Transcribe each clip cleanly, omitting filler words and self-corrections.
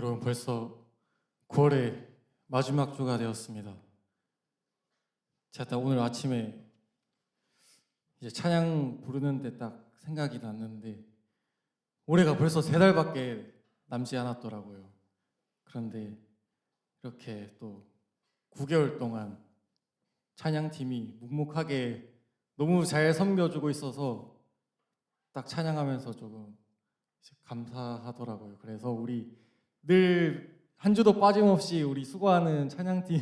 여러분 벌써 9월의 마지막 주가 되었습니다. 제가 딱 오늘 아침에 이제 찬양 부르는데 딱 생각이 났는데 올해가 벌써 3달밖에 남지 않았더라고요. 그런데 이렇게 또 9개월 동안 찬양팀이 묵묵하게 너무 잘 섬겨주고 있어서 딱 찬양하면서 조금 감사하더라고요. 그래서 우리 늘 한 주도 빠짐없이 우리 수고하는 찬양팀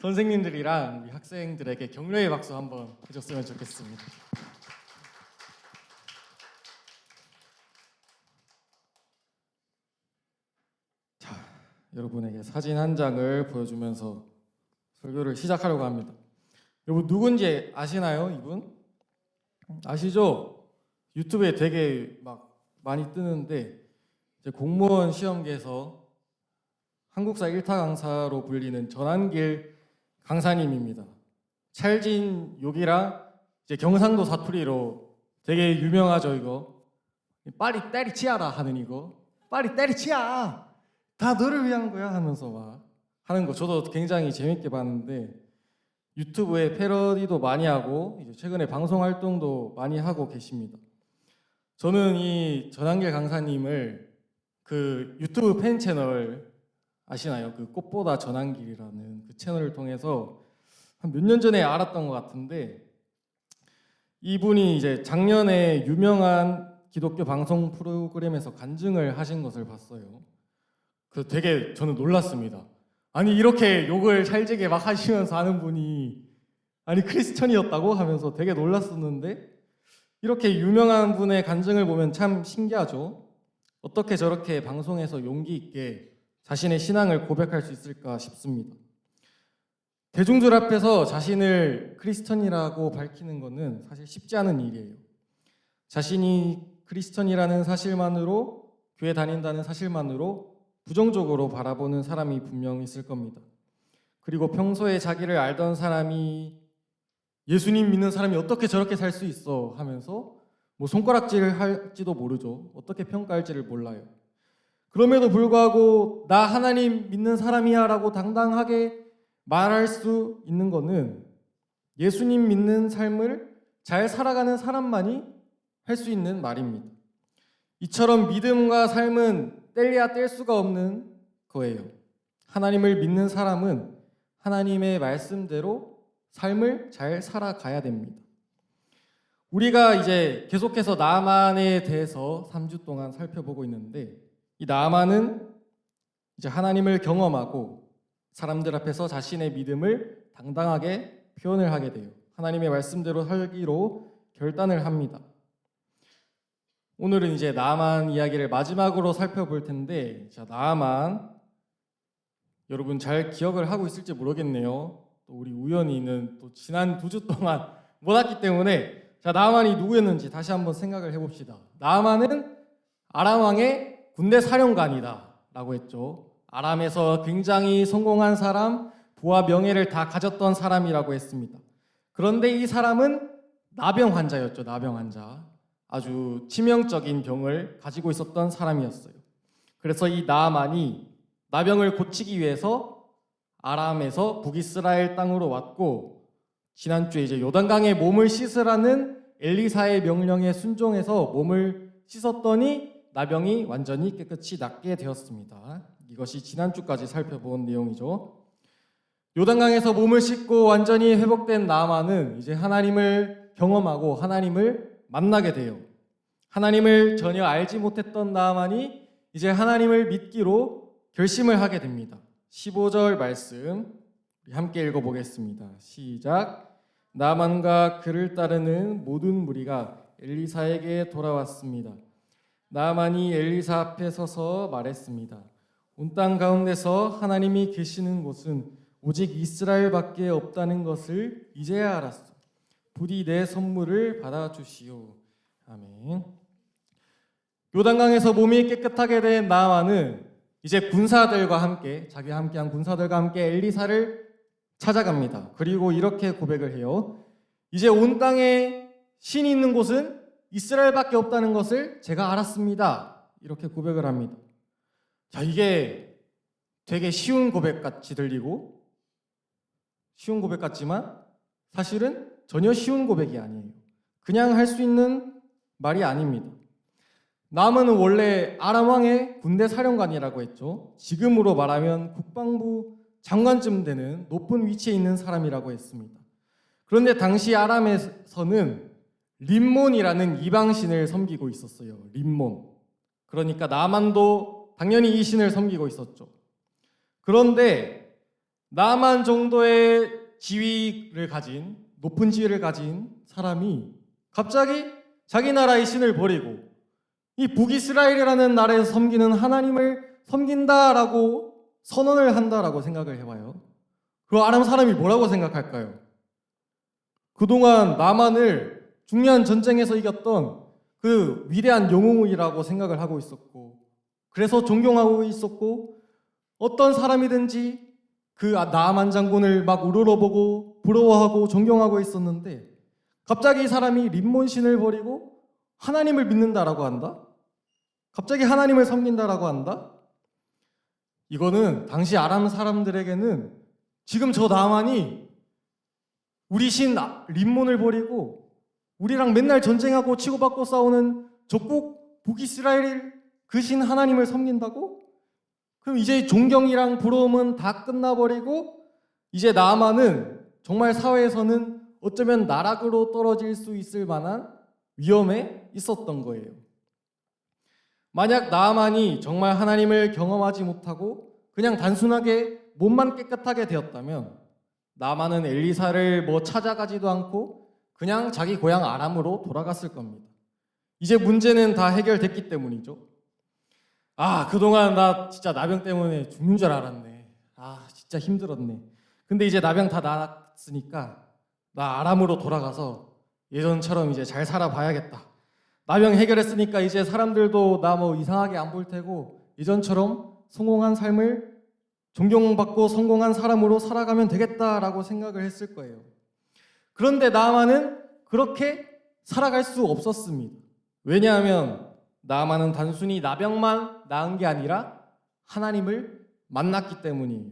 선생님들이랑 우리 학생들에게 격려의 박수 한번 해줬으면 좋겠습니다. 자, 여러분에게 사진 한 장을 보여주면서 설교를 시작하려고 합니다. 여러분 누군지 아시나요? 이분? 아시죠? 유튜브에 되게 막 많이 뜨는데 이제 공무원 시험계에서 한국사 1타 강사로 불리는 전한길 강사님입니다. 찰진 욕이랑 이제 경상도 사투리로 되게 유명하죠. 이거 빨리 때리치아라 하는 이거 빨리 때리치아 다 너를 위한 거야 하면서 막 하는 거 저도 굉장히 재밌게 봤는데 유튜브에 패러디도 많이 하고 이제 최근에 방송 활동도 많이 하고 계십니다. 저는 이 전한길 강사님을 그 유튜브 팬 채널 아시나요? 그 꽃보다 전한길이라는 그 채널을 통해서 한 몇 년 전에 알았던 것 같은데 이분이 이제 작년에 유명한 기독교 방송 프로그램에서 간증을 하신 것을 봤어요. 그 되게 저는 놀랐습니다. 아니 이렇게 욕을 찰지게 막 하시면서 하는 분이 아니 크리스천이었다고 하면서 되게 놀랐었는데 이렇게 유명한 분의 간증을 보면 참 신기하죠. 어떻게 저렇게 방송에서 용기 있게 자신의 신앙을 고백할 수 있을까 싶습니다. 대중들 앞에서 자신을 크리스천이라고 밝히는 것은 사실 쉽지 않은 일이에요. 자신이 크리스천이라는 사실만으로 교회 다닌다는 사실만으로 부정적으로 바라보는 사람이 분명 있을 겁니다. 그리고 평소에 자기를 알던 사람이 예수님 믿는 사람이 어떻게 저렇게 살 수 있어 하면서 뭐 손가락질을 할지도 모르죠. 어떻게 평가할지를 몰라요. 그럼에도 불구하고 나 하나님 믿는 사람이야 라고 당당하게 말할 수 있는 것은 예수님 믿는 삶을 잘 살아가는 사람만이 할 수 있는 말입니다. 이처럼 믿음과 삶은 뗄래야 뗄 수가 없는 거예요. 하나님을 믿는 사람은 하나님의 말씀대로 삶을 잘 살아가야 됩니다. 우리가 이제 계속해서 나만에 대해서 3주 동안 살펴보고 있는데 이 나만은 이제 하나님을 경험하고 사람들 앞에서 자신의 믿음을 당당하게 표현을 하게 돼요. 하나님의 말씀대로 살기로 결단을 합니다. 오늘은 이제 나만 이야기를 마지막으로 살펴볼 텐데 자, 나만 여러분 잘 기억을 하고 있을지 모르겠네요. 또 우리 우연히는 또 지난 2주 동안 못 왔기 때문에 자, 나만이 누구였는지 다시 한번 생각을 해봅시다. 나만은 아람 왕의 군대 사령관이다 라고 했죠. 아람에서 굉장히 성공한 사람, 부와 명예를 다 가졌던 사람이라고 했습니다. 그런데 이 사람은 나병 환자였죠. 나병 환자. 아주 치명적인 병을 가지고 있었던 사람이었어요. 그래서 이 나만이 나병을 고치기 위해서 아람에서 북이스라엘 땅으로 왔고 지난주에 이제 요단강에 몸을 씻으라는 엘리사의 명령에 순종해서 몸을 씻었더니 나병이 완전히 깨끗이 낫게 되었습니다. 이것이 지난주까지 살펴본 내용이죠. 요단강에서 몸을 씻고 완전히 회복된 나아만은 이제 하나님을 경험하고 하나님을 만나게 돼요. 하나님을 전혀 알지 못했던 나아만이 이제 하나님을 믿기로 결심을 하게 됩니다. 15절 말씀 함께 읽어보겠습니다. 시작. 나아만과 그를 따르는 모든 무리가 엘리사에게 돌아왔습니다. 나아만이 엘리사 앞에 서서 말했습니다. 온 땅 가운데서 하나님이 계시는 곳은 오직 이스라엘밖에 없다는 것을 이제야 알았소. 부디 내 선물을 받아주시오. 아멘. 요단강에서 몸이 깨끗하게 된 나아만은 이제 군사들과 함께 자기와 함께한 군사들과 함께 엘리사를 찾아갑니다. 그리고 이렇게 고백을 해요. 이제 온 땅에 신이 있는 곳은 이스라엘밖에 없다는 것을 제가 알았습니다. 이렇게 고백을 합니다. 자, 이게 되게 쉬운 고백 같이 들리고 쉬운 고백 같지만 사실은 전혀 쉬운 고백이 아니에요. 그냥 할 수 있는 말이 아닙니다. 나아만은 원래 아람 왕의 군대 사령관이라고 했죠. 지금으로 말하면 국방부 장관쯤 되는 높은 위치에 있는 사람이라고 했습니다. 그런데 당시 아람에서는 림몬이라는 이방신을 섬기고 있었어요. 림몬. 그러니까 나아만도 당연히 이 신을 섬기고 있었죠. 그런데 나아만 정도의 지위를 가진, 높은 지위를 가진 사람이 갑자기 자기 나라의 신을 버리고 이 북이스라엘이라는 나라에서 섬기는 하나님을 섬긴다라고 선언을 한다라고 생각을 해봐요. 그 아람 사람이 뭐라고 생각할까요? 그동안 나만을 중요한 전쟁에서 이겼던 그 위대한 영웅이라고 생각을 하고 있었고, 그래서 존경하고 있었고, 어떤 사람이든지 그 나아만 장군을 막 우러러보고 부러워하고 존경하고 있었는데 갑자기 이 사람이 림몬 신을 버리고 하나님을 믿는다라고 한다? 갑자기 하나님을 섬긴다라고 한다? 이거는 당시 아람 사람들에게는 지금 저 나아만이 우리 신 림몬을 버리고 우리랑 맨날 전쟁하고 치고받고 싸우는 적국 북이스라엘 그 신 하나님을 섬긴다고? 그럼 이제 존경이랑 부러움은 다 끝나버리고 이제 나아만은 정말 사회에서는 어쩌면 나락으로 떨어질 수 있을 만한 위험에 있었던 거예요. 만약 나아만이 정말 하나님을 경험하지 못하고 그냥 단순하게 몸만 깨끗하게 되었다면 나아만은 엘리사를 찾아가지도 않고 그냥 자기 고향 아람으로 돌아갔을 겁니다. 이제 문제는 다 해결됐기 때문이죠. 그동안 나 진짜 나병 때문에 죽는 줄 알았네. 진짜 힘들었네. 근데 이제 나병 다 나았으니까 나 아람으로 돌아가서 예전처럼 이제 잘 살아봐야겠다. 나병 해결했으니까 이제 사람들도 나 이상하게 안 볼 테고 예전처럼 성공한 삶을 존경받고 성공한 사람으로 살아가면 되겠다라고 생각을 했을 거예요. 그런데 나아만은 그렇게 살아갈 수 없었습니다. 왜냐하면 나아만은 단순히 나병만 나은 게 아니라 하나님을 만났기 때문이에요.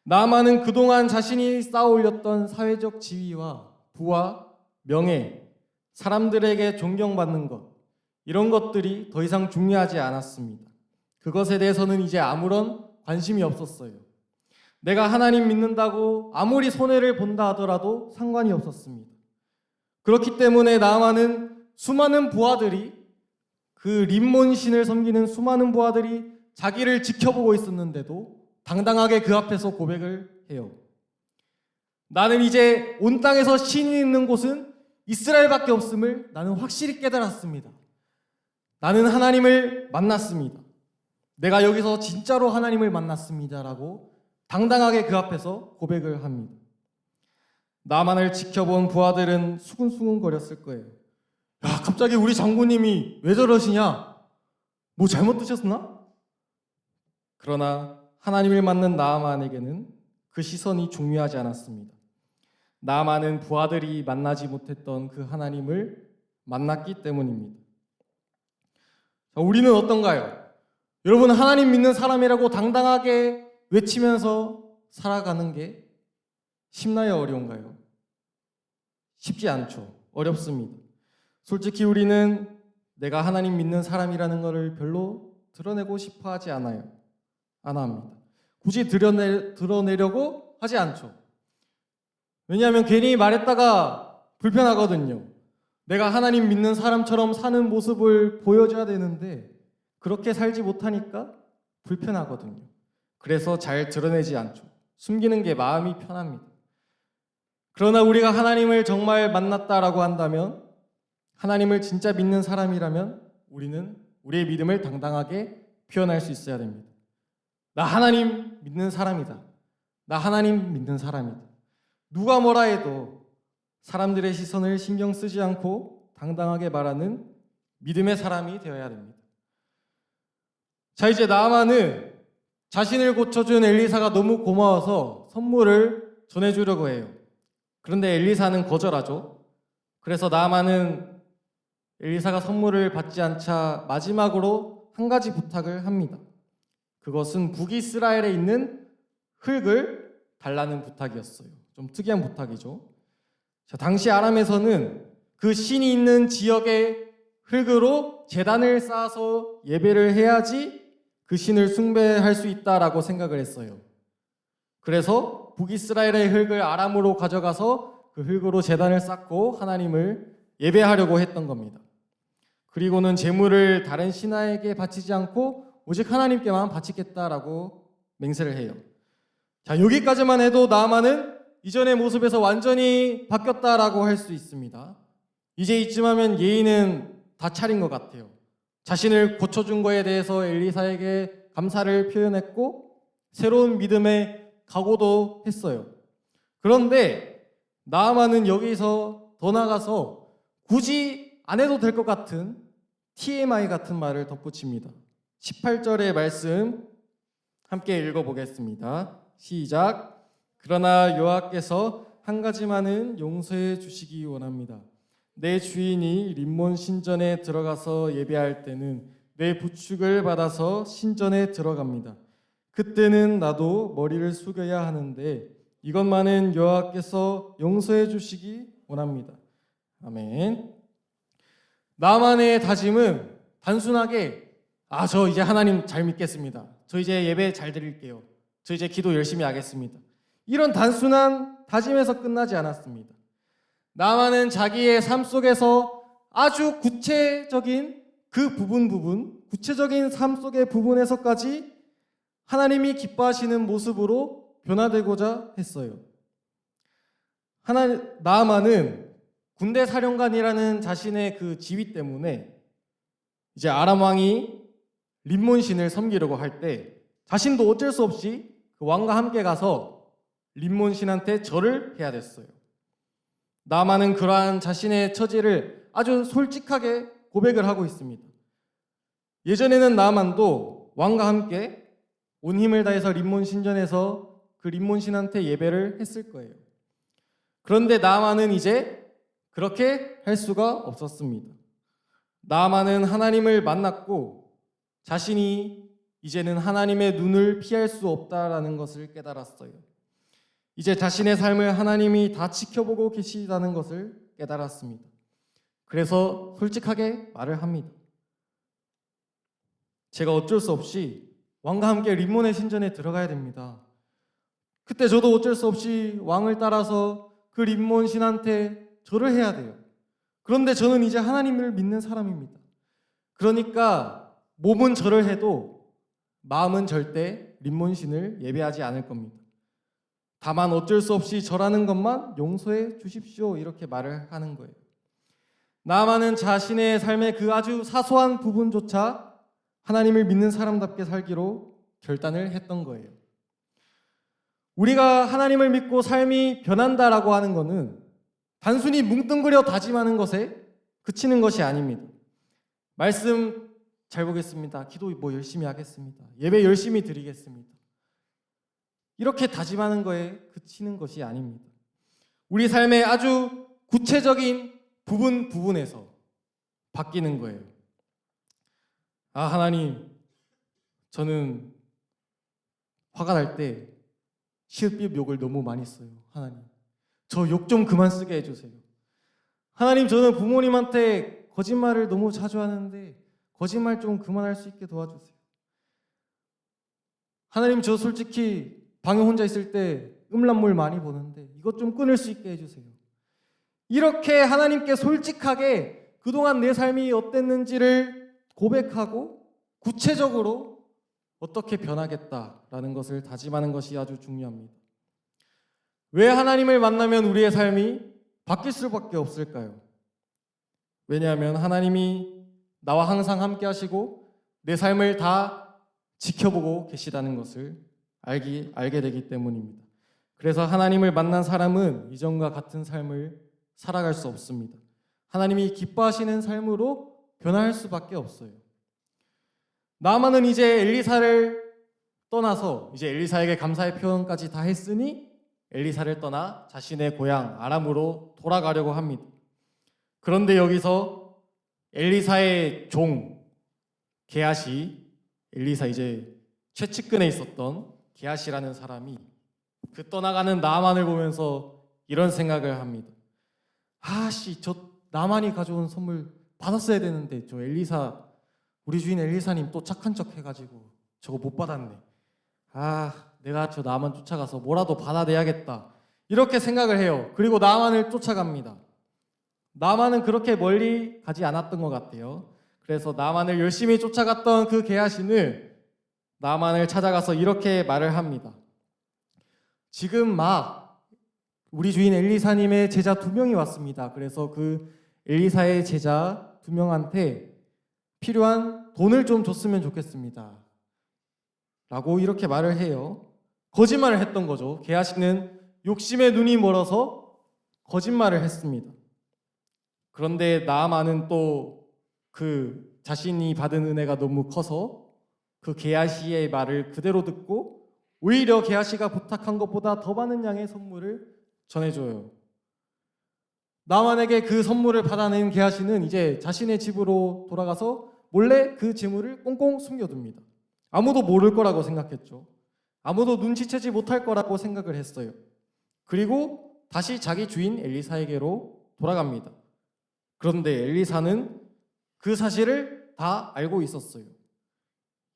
나아만은 그동안 자신이 쌓아올렸던 사회적 지위와 부와 명예, 사람들에게 존경받는 것, 이런 것들이 더 이상 중요하지 않았습니다. 그것에 대해서는 이제 아무런 관심이 없었어요. 내가 하나님 믿는다고 아무리 손해를 본다 하더라도 상관이 없었습니다. 그렇기 때문에 나아만은 수많은 부하들이 그 림몬 신을 섬기는 수많은 부하들이 자기를 지켜보고 있었는데도 당당하게 그 앞에서 고백을 해요. 나는 이제 온 땅에서 신이 있는 곳은 이스라엘밖에 없음을 나는 확실히 깨달았습니다. 나는 하나님을 만났습니다. 내가 여기서 진짜로 하나님을 만났습니다라고 당당하게 그 앞에서 고백을 합니다. 나만을 지켜본 부하들은 수근수근거렸을 거예요. 갑자기 우리 장군님이 왜 저러시냐? 뭐 잘못 드셨나? 그러나 하나님을 만난 나아만에게는 그 시선이 중요하지 않았습니다. 나아만은 부하들이 만나지 못했던 그 하나님을 만났기 때문입니다. 자, 우리는 어떤가요? 여러분, 하나님 믿는 사람이라고 당당하게 외치면서 살아가는 게 쉽나요? 어려운가요? 쉽지 않죠. 어렵습니다. 솔직히 우리는 내가 하나님 믿는 사람이라는 것을 별로 드러내고 싶어 하지 않아요. 안 합니다. 굳이 드러내려고 하지 않죠. 왜냐하면 괜히 말했다가 불편하거든요. 내가 하나님 믿는 사람처럼 사는 모습을 보여줘야 되는데 그렇게 살지 못하니까 불편하거든요. 그래서 잘 드러내지 않죠. 숨기는 게 마음이 편합니다. 그러나 우리가 하나님을 정말 만났다라고 한다면, 하나님을 진짜 믿는 사람이라면 우리는 우리의 믿음을 당당하게 표현할 수 있어야 됩니다. 나 하나님 믿는 사람이다. 나 하나님 믿는 사람이다. 누가 뭐라 해도 사람들의 시선을 신경 쓰지 않고 당당하게 말하는 믿음의 사람이 되어야 됩니다. 자, 이제 나아만은 자신을 고쳐준 엘리사가 너무 고마워서 선물을 전해주려고 해요. 그런데 엘리사는 거절하죠. 그래서 나아만은 엘리사가 선물을 받지 않자 마지막으로 한 가지 부탁을 합니다. 그것은 북이스라엘에 있는 흙을 달라는 부탁이었어요. 좀 특이한 부탁이죠. 자, 당시 아람에서는 그 신이 있는 지역의 흙으로 제단을 쌓아서 예배를 해야지 그 신을 숭배할 수 있다라고 생각을 했어요. 그래서 북이스라엘의 흙을 아람으로 가져가서 그 흙으로 제단을 쌓고 하나님을 예배하려고 했던 겁니다. 그리고는 제물을 다른 신에게 바치지 않고 오직 하나님께만 바치겠다라고 맹세를 해요. 자, 여기까지만 해도 나아만은 이전의 모습에서 완전히 바뀌었다라고 할 수 있습니다. 이제 이쯤 하면 예의는 다 차린 것 같아요. 자신을 고쳐준 거에 대해서 엘리사에게 감사를 표현했고 새로운 믿음의 각오도 했어요. 그런데 나아만은 여기서 더 나가서 굳이 안 해도 될 것 같은 TMI 같은 말을 덧붙입니다. 18절의 말씀 함께 읽어보겠습니다. 시작. 그러나 여호와께서 한 가지만은 용서해 주시기 원합니다. 내 주인이 림몬 신전에 들어가서 예배할 때는 내 부축을 받아서 신전에 들어갑니다. 그때는 나도 머리를 숙여야 하는데 이것만은 여호와께서 용서해 주시기 원합니다. 아멘. 나만의 다짐은 단순하게 저 이제 하나님 잘 믿겠습니다. 저 이제 예배 잘 드릴게요. 저 이제 기도 열심히 하겠습니다. 이런 단순한 다짐에서 끝나지 않았습니다. 나만은 자기의 삶 속에서 아주 구체적인 그 구체적인 삶 속의 부분에서까지 하나님이 기뻐하시는 모습으로 변화되고자 했어요. 나아만은 군대 사령관이라는 자신의 그 지위 때문에 이제 아람 왕이 림몬 신을 섬기려고 할 때 자신도 어쩔 수 없이 그 왕과 함께 가서 림몬 신한테 절을 해야 됐어요. 나아만은 그러한 자신의 처지를 아주 솔직하게 고백을 하고 있습니다. 예전에는 나아만도 왕과 함께 온 힘을 다해서 림몬 신전에서 그 림몬 신한테 예배를 했을 거예요. 그런데 나아만은 이제 그렇게 할 수가 없었습니다. 나아만은 하나님을 만났고 자신이 이제는 하나님의 눈을 피할 수 없다라는 것을 깨달았어요. 이제 자신의 삶을 하나님이 다 지켜보고 계시다는 것을 깨달았습니다. 그래서 솔직하게 말을 합니다. 제가 어쩔 수 없이 왕과 함께 림몬의 신전에 들어가야 됩니다. 그때 저도 어쩔 수 없이 왕을 따라서 그 림몬 신한테 절을 해야 돼요. 그런데 저는 이제 하나님을 믿는 사람입니다. 그러니까 몸은 절을 해도 마음은 절대 림몬 신을 예배하지 않을 겁니다. 다만 어쩔 수 없이 절하는 것만 용서해 주십시오. 이렇게 말을 하는 거예요. 나아만은 자신의 삶의 그 아주 사소한 부분조차 하나님을 믿는 사람답게 살기로 결단을 했던 거예요. 우리가 하나님을 믿고 삶이 변한다라고 하는 것은 단순히 뭉뚱그려 다짐하는 것에 그치는 것이 아닙니다. 말씀 잘 보겠습니다. 기도 열심히 하겠습니다. 예배 열심히 드리겠습니다. 이렇게 다짐하는 거에 그치는 것이 아닙니다. 우리 삶의 아주 구체적인 부분에서 바뀌는 거예요. 하나님, 저는 화가 날 때 시읒비읍 욕을 너무 많이 써요. 하나님, 저 욕 좀 그만 쓰게 해주세요. 하나님, 저는 부모님한테 거짓말을 너무 자주 하는데 거짓말 좀 그만할 수 있게 도와주세요. 하나님, 저 솔직히 방에 혼자 있을 때 음란물 많이 보는데 이것 좀 끊을 수 있게 해주세요. 이렇게 하나님께 솔직하게 그동안 내 삶이 어땠는지를 고백하고 구체적으로 어떻게 변하겠다라는 것을 다짐하는 것이 아주 중요합니다. 왜 하나님을 만나면 우리의 삶이 바뀔 수밖에 없을까요? 왜냐하면 하나님이 나와 항상 함께 하시고 내 삶을 다 지켜보고 계시다는 것을 알게 되기 때문입니다. 그래서 하나님을 만난 사람은 이전과 같은 삶을 살아갈 수 없습니다. 하나님이 기뻐하시는 삶으로 변화할 수밖에 없어요. 나아만은 이제 엘리사를 떠나서 이제 엘리사에게 감사의 표현까지 다 했으니 엘리사를 떠나 자신의 고향 아람으로 돌아가려고 합니다. 그런데 여기서 엘리사의 종 게하시, 엘리사 이제 최측근에 있었던 게하시라는 사람이 그 떠나가는 나만을 보면서 이런 생각을 합니다. 아씨, 저 나만이 가져온 선물 받았어야 되는데 저 엘리사, 우리 주인 엘리사님 또 착한 척 해가지고 저거 못 받았네. 내가 저 나만 쫓아가서 뭐라도 받아내야겠다, 이렇게 생각을 해요. 그리고 나만을 쫓아갑니다. 나만은 그렇게 멀리 가지 않았던 것 같아요. 그래서 나만을 열심히 쫓아갔던 그 게하시는 나만을 찾아가서 이렇게 말을 합니다. 지금 막 우리 주인 엘리사님의 제자 2명이 왔습니다. 그래서 그 엘리사의 제자 2명한테 필요한 돈을 좀 줬으면 좋겠습니다, 라고 이렇게 말을 해요. 거짓말을 했던 거죠. 게하시는 욕심에 눈이 멀어서 거짓말을 했습니다. 그런데 나아만은 또 그 자신이 받은 은혜가 너무 커서 그 게하시의 말을 그대로 듣고 오히려 게하시가 부탁한 것보다 더 많은 양의 선물을 전해줘요. 나만에게 그 선물을 받아낸 게하시는 이제 자신의 집으로 돌아가서 몰래 그 재물을 꽁꽁 숨겨둡니다. 아무도 모를 거라고 생각했죠. 아무도 눈치채지 못할 거라고 생각을 했어요. 그리고 다시 자기 주인 엘리사에게로 돌아갑니다. 그런데 엘리사는 그 사실을 다 알고 있었어요.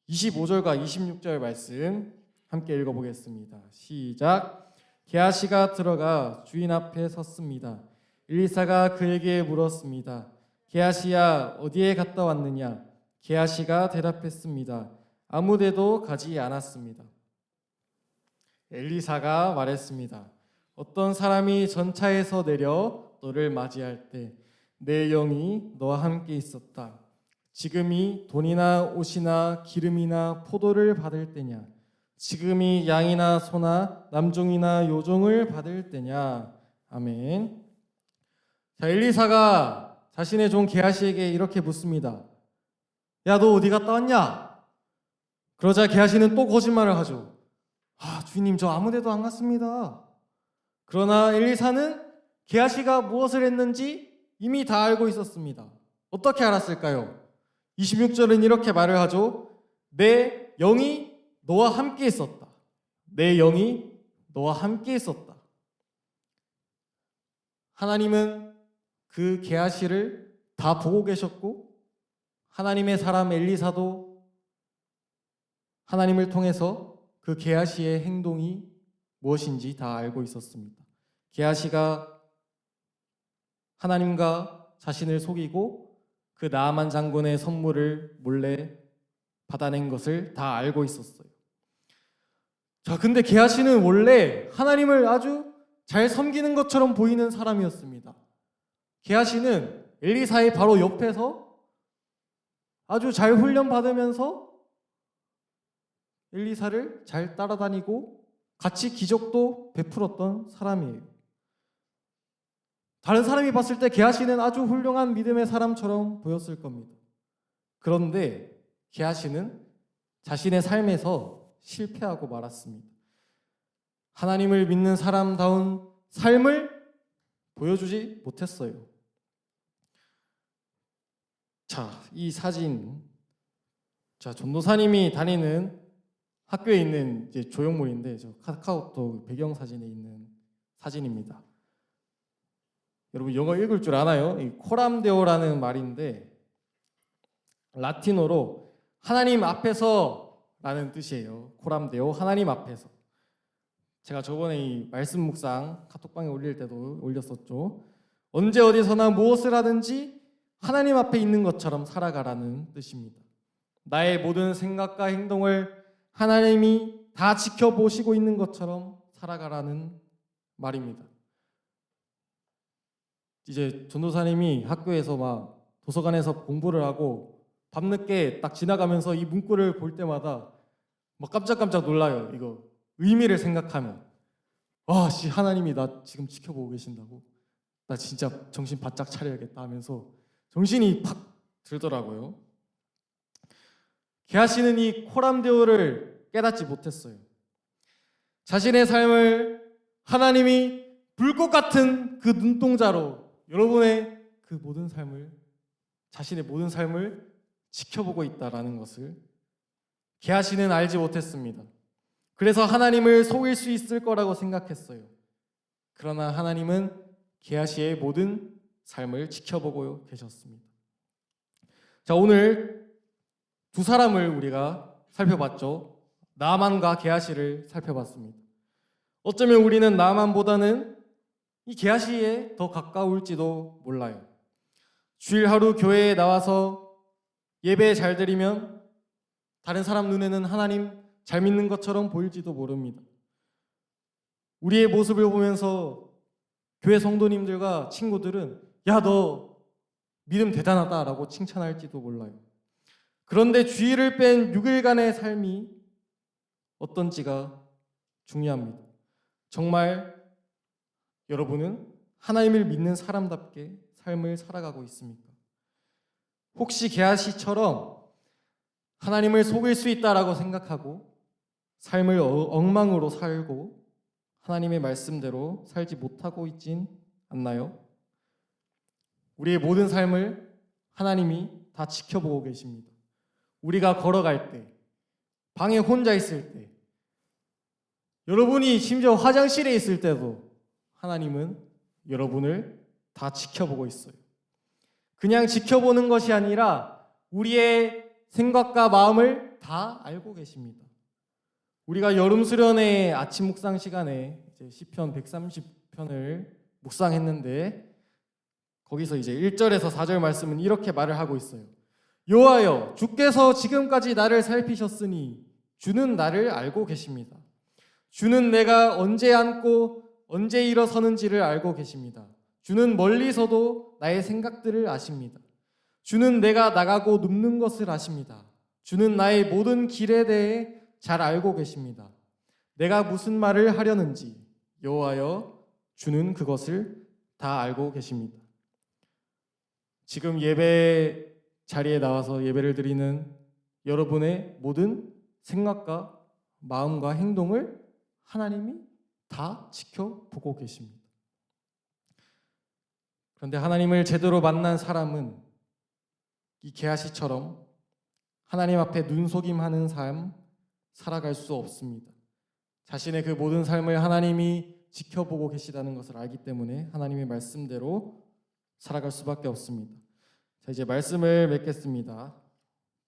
25절과 26절 말씀 함께 읽어보겠습니다. 시작. 게하시가 들어가 주인 앞에 섰습니다. 엘리사가 그에게 물었습니다. 게하시야, 어디에 갔다 왔느냐? 게하시가 대답했습니다. 아무데도 가지 않았습니다. 엘리사가 말했습니다. 어떤 사람이 전차에서 내려 너를 맞이할 때 내 영이 너와 함께 있었다. 지금이 돈이나 옷이나 기름이나 포도를 받을 때냐? 지금이 양이나 소나 남종이나 요종을 받을 때냐? 아멘. 자, 엘리사가 자신의 종 게하시에게 이렇게 묻습니다. 야, 너 어디 갔다 왔냐? 그러자 게하시는 또 거짓말을 하죠. 주인님, 저 아무데도 안 갔습니다. 그러나 엘리사는 게하시가 무엇을 했는지 이미 다 알고 있었습니다. 어떻게 알았을까요? 26절은 이렇게 말을 하죠. 내 영이 너와 함께 있었다. 내 영이 너와 함께 있었다. 하나님은 그 게하시를 다 보고 계셨고 하나님의 사람 엘리사도 하나님을 통해서 그 게하시의 행동이 무엇인지 다 알고 있었습니다. 게하시가 하나님과 자신을 속이고 그 나아만 장군의 선물을 몰래 받아낸 것을 다 알고 있었어요. 자, 근데 게하시는 원래 하나님을 아주 잘 섬기는 것처럼 보이는 사람이었습니다. 게하시는 엘리사의 바로 옆에서 아주 잘 훈련받으면서 엘리사를 잘 따라다니고 같이 기적도 베풀었던 사람이에요. 다른 사람이 봤을 때 게하시는 아주 훌륭한 믿음의 사람처럼 보였을 겁니다. 그런데 게하시는 자신의 삶에서 실패하고 말았습니다. 하나님을 믿는 사람다운 삶을 보여주지 못했어요. 자, 이 사진, 전도사님이 다니는 학교에 있는 이제 조형물인데 저 카카오톡 배경 사진에 있는 사진입니다. 여러분 영어 읽을 줄 아나요? 이 코람데오라는 말인데 라틴어로 하나님 앞에서 라는 뜻이에요. 코람데오, 하나님 앞에서. 제가 저번에 이 말씀 묵상 카톡방에 올릴 때도 올렸었죠. 언제 어디서나 무엇을 하든지 하나님 앞에 있는 것처럼 살아가라는 뜻입니다. 나의 모든 생각과 행동을 하나님이 다 지켜보시고 있는 것처럼 살아가라는 말입니다. 이제 전도사님이 학교에서 막 도서관에서 공부를 하고 밤늦게 딱 지나가면서 이 문구를 볼 때마다 막 깜짝깜짝 놀라요. 이거 의미를 생각하면 하나님이 나 지금 지켜보고 계신다고? 나 진짜 정신 바짝 차려야겠다 하면서 정신이 팍 들더라고요. 게하시는 이 코람데오를 깨닫지 못했어요. 자신의 삶을 하나님이 불꽃 같은 그 눈동자로 여러분의 그 모든 삶을, 자신의 모든 삶을 지켜보고 있다라는 것을 게하시는 알지 못했습니다. 그래서 하나님을 속일 수 있을 거라고 생각했어요. 그러나 하나님은 게하시의 모든 삶을 지켜보고 계셨습니다. 자, 오늘 두 사람을 우리가 살펴봤죠. 나만과 게하시를 살펴봤습니다. 어쩌면 우리는 나만보다는 이 게하시에 더 가까울지도 몰라요. 주일 하루 교회에 나와서 예배 잘 드리면 다른 사람 눈에는 하나님 잘 믿는 것처럼 보일지도 모릅니다. 우리의 모습을 보면서 교회 성도님들과 친구들은 야, 너 믿음 대단하다라고 칭찬할지도 몰라요. 그런데 주일을 뺀 6일간의 삶이 어떤지가 중요합니다. 정말 여러분은 하나님을 믿는 사람답게 삶을 살아가고 있습니까? 혹시 게하시처럼 하나님을 속일 수 있다라고 생각하고 삶을 엉망으로 살고 하나님의 말씀대로 살지 못하고 있진 않나요? 우리의 모든 삶을 하나님이 다 지켜보고 계십니다. 우리가 걸어갈 때, 방에 혼자 있을 때, 여러분이 심지어 화장실에 있을 때도 하나님은 여러분을 다 지켜보고 있어요. 그냥 지켜보는 것이 아니라 우리의 생각과 마음을 다 알고 계십니다. 우리가 여름 수련회 아침 묵상 시간에 이제 시편 130편을 묵상했는데 거기서 이제 1절에서 4절 말씀은 이렇게 말을 하고 있어요. 여호와여, 주께서 지금까지 나를 살피셨으니 주는 나를 알고 계십니다. 주는 내가 언제 앉고 언제 일어서는지를 알고 계십니다. 주는 멀리서도 나의 생각들을 아십니다. 주는 내가 나가고 눕는 것을 아십니다. 주는 나의 모든 길에 대해 잘 알고 계십니다. 내가 무슨 말을 하려는지 여호와여, 주는 그것을 다 알고 계십니다. 지금 예배 자리에 나와서 예배를 드리는 여러분의 모든 생각과 마음과 행동을 하나님이 다 지켜보고 계십니다. 그런데 하나님을 제대로 만난 사람은 이 게하시처럼 하나님 앞에 눈속임하는 삶 살아갈 수 없습니다. 자신의 그 모든 삶을 하나님이 지켜보고 계시다는 것을 알기 때문에 하나님의 말씀대로 살아갈 수밖에 없습니다. 자, 이제 말씀을 맺겠습니다.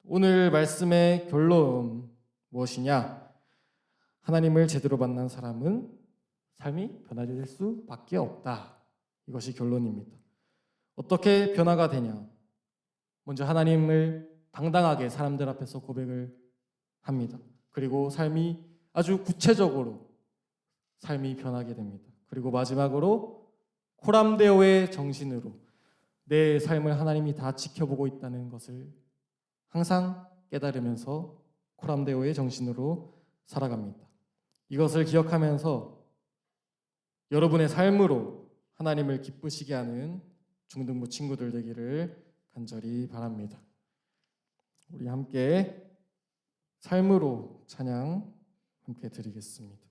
오늘 말씀의 결론 무엇이냐? 하나님을 제대로 만난 사람은 삶이 변화될 수밖에 없다. 이것이 결론입니다. 어떻게 변화가 되냐? 먼저 하나님을 당당하게 사람들 앞에서 고백을 합니다. 그리고 삶이 아주 구체적으로 삶이 변하게 됩니다. 그리고 마지막으로 코람데오의 정신으로 내 삶을 하나님이 다 지켜보고 있다는 것을 항상 깨달으면서 코람데오의 정신으로 살아갑니다. 이것을 기억하면서 여러분의 삶으로 하나님을 기쁘시게 하는 중등부 친구들 되기를 간절히 바랍니다. 우리 함께 삶으로 찬양 함께 드리겠습니다.